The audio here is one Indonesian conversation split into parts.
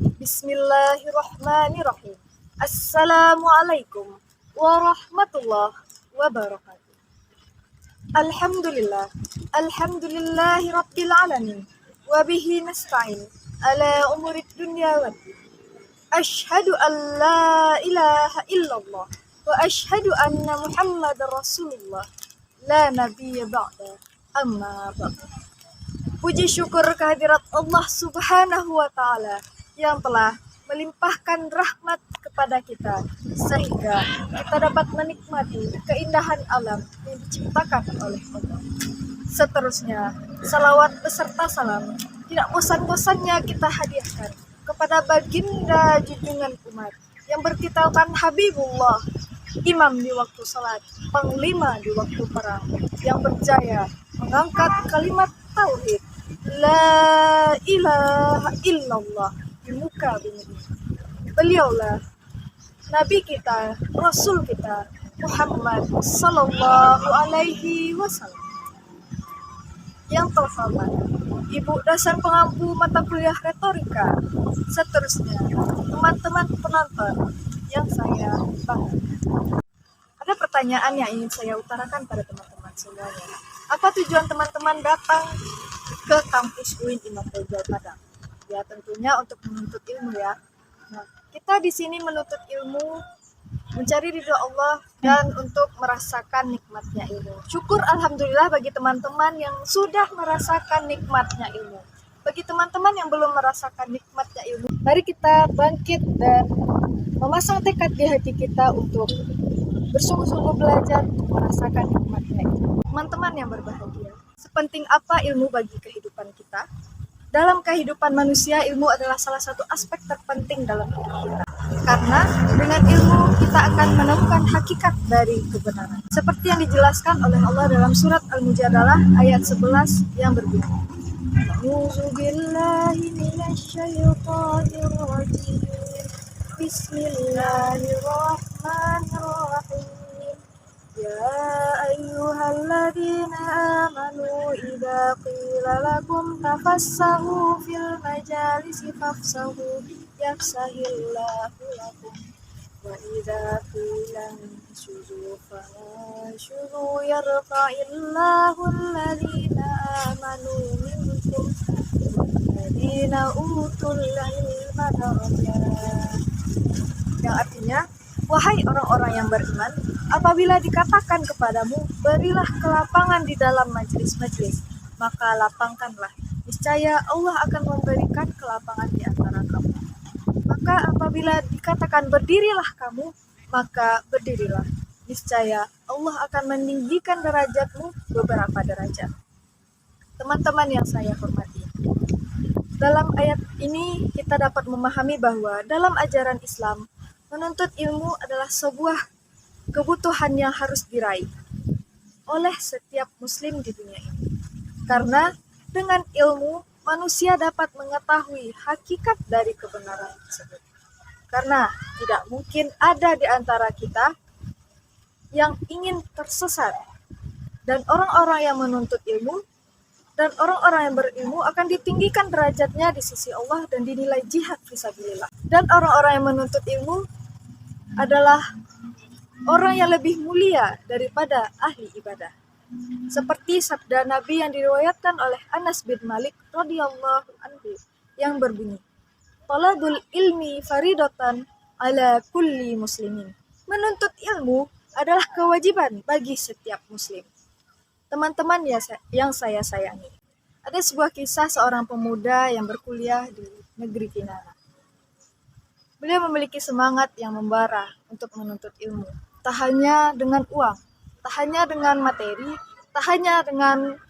Bismillahirrahmanirrahim. Assalamualaikum warahmatullahi wabarakatuh. Alhamdulillah. Alhamdulillahi rabbil alamin. Wabihi nasta'in ala umurid dunya waddin. Ashhadu an la ilaha illallah wa ashhadu anna Muhammadar Rasulullah. La nabiyya ba'da. Amma ba'da. Puji syukur kehadirat Allah Subhanahu wa Ta'ala yang telah melimpahkan rahmat kepada kita sehingga kita dapat menikmati keindahan alam yang diciptakan oleh Allah. Seterusnya, salawat beserta salam tidak bosan-bosannya kita hadiahkan kepada baginda junjungan umat yang berkitaukan Habibullah, imam di waktu salat, panglima di waktu perang, yang berjaya mengangkat kalimat tauhid la ilaha illallah di muka bumi ini. Beliaulah Nabi kita, Rasul kita, Muhammad Sallallahu Alaihi Wasallam. Yang terhormat, Ibu dasar pengampu mata kuliah retorika, seterusnya teman-teman penonton yang saya banggakan. Ada pertanyaan yang ingin saya utarakan pada teman-teman semuanya. Apa tujuan teman-teman datang ke kampus UIN Imam Bonjol Padang? Ya tentunya untuk menuntut ilmu ya. Nah, kita di sini menuntut ilmu, mencari ridho Allah dan untuk merasakan nikmatnya ilmu. Syukur alhamdulillah bagi teman-teman yang sudah merasakan nikmatnya ilmu. Bagi teman-teman yang belum merasakan nikmatnya ilmu, mari kita bangkit dan memasang tekad di hati kita untuk bersungguh-sungguh belajar untuk merasakan nikmatnya ilmu. Teman-teman yang berbahagia, sepenting apa ilmu bagi kehidupan kita? Dalam kehidupan manusia, ilmu adalah salah satu aspek terpenting dalam hidup kita. Karena dengan ilmu kita akan menemukan hakikat dari kebenaran. Seperti yang dijelaskan oleh Allah dalam surat Al-Mujadalah ayat 11 yang berbunyi, A'udzu billahi minasyaitonir rajim. Bismillahirrahmanirrahim. Ya ayyuhalladzina amanu idza qila lakum tafassahu fil majalisi fafsahu yafsahillahu lakum wa idza qila inshuzu fanshuzu yarfa'illahu alladzina amanu minkum walladzina utul ilma darajat. Yang artinya, wahai orang-orang yang beriman, apabila dikatakan kepadamu, berilah kelapangan di dalam majelis-majelis, maka lapangkanlah. Niscaya Allah akan memberikan kelapangan di antara kamu. Maka apabila dikatakan berdirilah kamu, maka berdirilah. Niscaya Allah akan meninggikan derajatmu beberapa derajat. Teman-teman yang saya hormati, dalam ayat ini kita dapat memahami bahwa dalam ajaran Islam, menuntut ilmu adalah sebuah kebutuhan yang harus diraih oleh setiap muslim di dunia ini. Karena dengan ilmu, manusia dapat mengetahui hakikat dari kebenaran tersebut. Karena tidak mungkin ada di antara kita yang ingin tersesat. Dan orang-orang yang menuntut ilmu dan orang-orang yang berilmu akan ditinggikan derajatnya di sisi Allah dan dinilai jihad fisabilillah. Dan orang-orang yang menuntut ilmu adalah orang yang lebih mulia daripada ahli ibadah. Seperti sabda Nabi yang diriwayatkan oleh Anas bin Malik radhiyallahu anhu yang berbunyi, "Talabul ilmi faridatan ala kulli muslimin." Menuntut ilmu adalah kewajiban bagi setiap muslim. Teman-teman yang saya sayangi, ada sebuah kisah seorang pemuda yang berkuliah di negeri Kinana. Beliau memiliki semangat yang membara untuk menuntut ilmu. Tak hanya dengan uang, tak hanya dengan materi, tak hanya dengan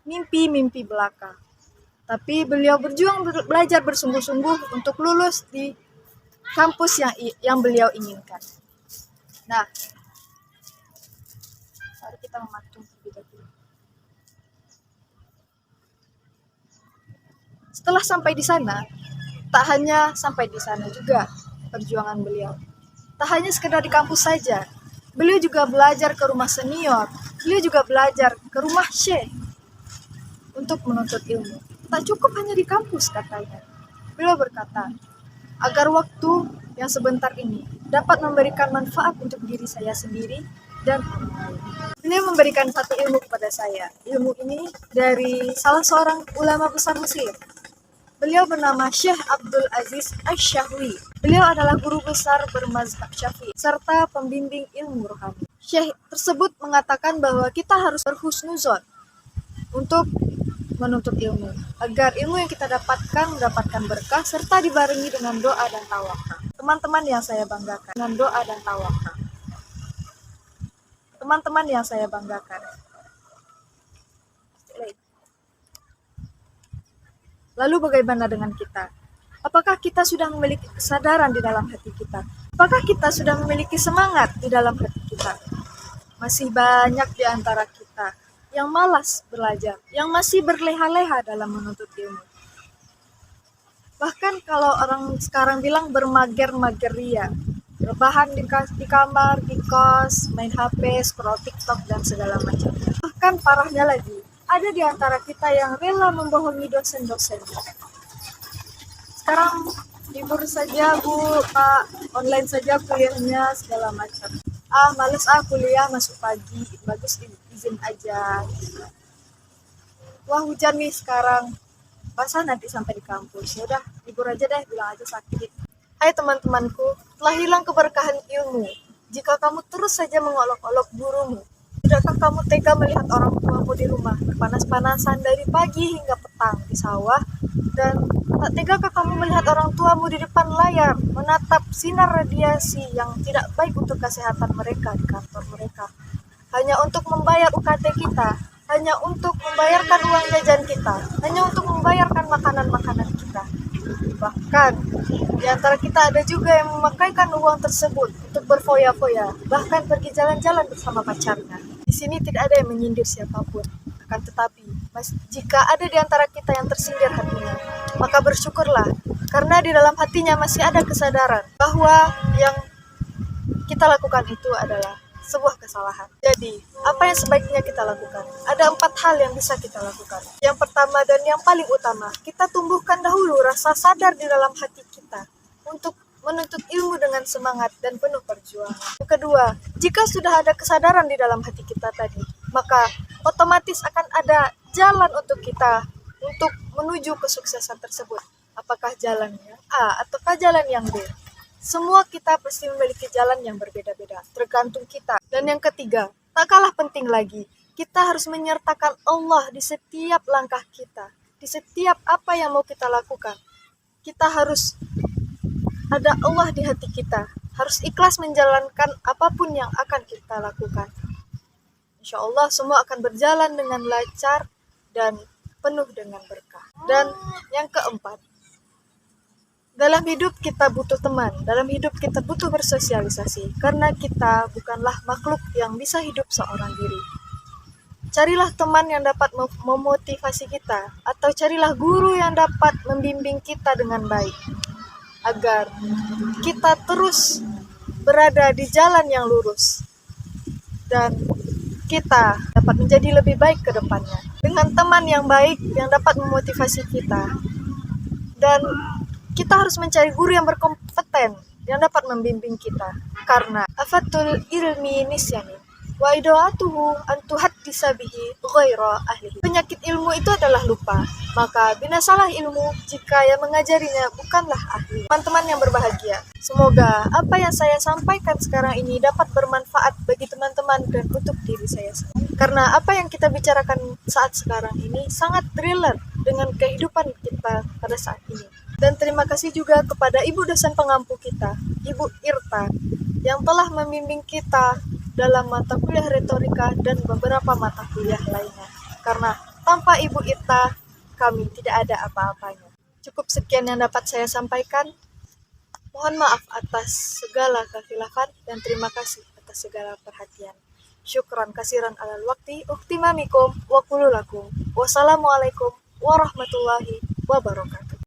mimpi-mimpi belaka. Tapi beliau berjuang belajar bersungguh-sungguh untuk lulus di kampus yang beliau inginkan. Nah, mari kita mematung terlebih dahulu. Setelah sampai di sana, tak hanya sampai di sana juga perjuangan beliau. Tak hanya sekedar di kampus saja, beliau juga belajar ke rumah senior, beliau juga belajar ke rumah syekh untuk menuntut ilmu. Tak cukup hanya di kampus katanya. Beliau berkata, agar waktu yang sebentar ini dapat memberikan manfaat untuk diri saya sendiri dan orang lain. Beliau memberikan satu ilmu kepada saya. Ilmu ini dari salah seorang ulama besar Mesir. Beliau bernama Syekh Abdul Aziz Asy-Syahwi. Beliau adalah guru besar bermazhab Syafi'i serta pembimbing ilmu rohani. Syekh tersebut mengatakan bahwa kita harus berhusnuzon untuk menuntut ilmu, agar ilmu yang kita dapatkan mendapatkan berkah serta dibarengi dengan doa dan tawakal. Teman-teman yang saya banggakan, dengan doa dan tawakal. Teman-teman yang saya banggakan. Lalu bagaimana dengan kita? Apakah kita sudah memiliki kesadaran di dalam hati kita? Apakah kita sudah memiliki semangat di dalam hati kita? Masih banyak di antara kita yang malas belajar, yang masih berleha-leha dalam menuntut ilmu. Bahkan kalau orang sekarang bilang bermager-mager ria, rebahan di kamar, di kos, main HP, scroll TikTok, dan segala macam. Bahkan parahnya lagi, ada di antara kita yang rela membohongi dosen-dosen. Sekarang libur saja Bu, Pak, online saja kuliahnya, segala macam. Males kuliah masuk pagi, bagus izin aja. Wah, hujan nih sekarang, basah nanti sampai di kampus. Yaudah, libur aja deh, bilang aja sakit. Hai teman-temanku, telah hilang keberkahan ilmu jika kamu terus saja mengolok-olok gurumu. Tidakkah kamu tega melihat orang tuamu di rumah panas-panasan dari pagi hingga petang di sawah? Dan tak tegakah kamu melihat orang tuamu di depan layar menatap sinar radiasi yang tidak baik untuk kesehatan mereka di kantor mereka? Hanya untuk membayar UKT kita, hanya untuk membayarkan uang jajan kita, hanya untuk membayarkan makanan-makanan kita. Bahkan di antara kita ada juga yang memakaikan uang tersebut untuk berfoya-foya, bahkan pergi jalan-jalan bersama pacarnya. Di sini tidak ada yang menyindir siapapun. Akan tetapi, jika ada di antara kita yang tersindir hatinya, maka bersyukurlah, karena di dalam hatinya masih ada kesadaran bahwa yang kita lakukan itu adalah sebuah kesalahan. Jadi, apa yang sebaiknya kita lakukan? Ada 4 hal yang bisa kita lakukan. Yang pertama dan yang paling utama, kita tumbuhkan dahulu rasa sadar di dalam hati kita untuk menuntut ilmu dengan semangat dan penuh perjuangan. Yang kedua, jika sudah ada kesadaran di dalam hati kita tadi, maka otomatis akan ada jalan untuk kita untuk menuju kesuksesan tersebut. Apakah jalannya A ataukah jalan yang B? Semua kita pasti memiliki jalan yang berbeda-beda, tergantung kita. Dan yang ketiga, tak kalah penting lagi, kita harus menyertakan Allah di setiap langkah kita, di setiap apa yang mau kita lakukan. Kita harus ada Allah di hati kita, harus ikhlas menjalankan apapun yang akan kita lakukan. Insya Allah semua akan berjalan dengan lancar dan penuh dengan berkah. Dan yang keempat, dalam hidup kita butuh teman, dalam hidup kita butuh bersosialisasi, karena kita bukanlah makhluk yang bisa hidup seorang diri. Carilah teman yang dapat memotivasi kita, atau carilah guru yang dapat membimbing kita dengan baik, agar kita terus berada di jalan yang lurus, dan kita dapat menjadi lebih baik ke depannya. Dengan teman yang baik yang dapat memotivasi kita, dan kita harus mencari guru yang berkompeten yang dapat membimbing kita, karena afatul ilmi nisyani wa idoatuhu antuhaddisa bihi ghaira ahlihi. Penyakit ilmu itu adalah lupa, maka binasalah ilmu jika yang mengajarinya bukanlah ahli. Teman-teman yang berbahagia, semoga apa yang saya sampaikan sekarang ini dapat bermanfaat bagi teman-teman dan untuk diri saya sendiri. Karena apa yang kita bicarakan saat sekarang ini sangat relate dengan kehidupan kita pada saat ini. Dan terima kasih juga kepada Ibu dosen pengampu kita, Ibu Irta, yang telah membimbing kita dalam mata kuliah retorika dan beberapa mata kuliah lainnya. Karena tanpa Ibu Irta, kami tidak ada apa-apanya. Cukup sekian yang dapat saya sampaikan. Mohon maaf atas segala kekhilafan dan terima kasih atas segala perhatian. Syukran kasiran alal wakti, uktimamikum wa kululakum. Wassalamualaikum warahmatullahi wabarakatuh.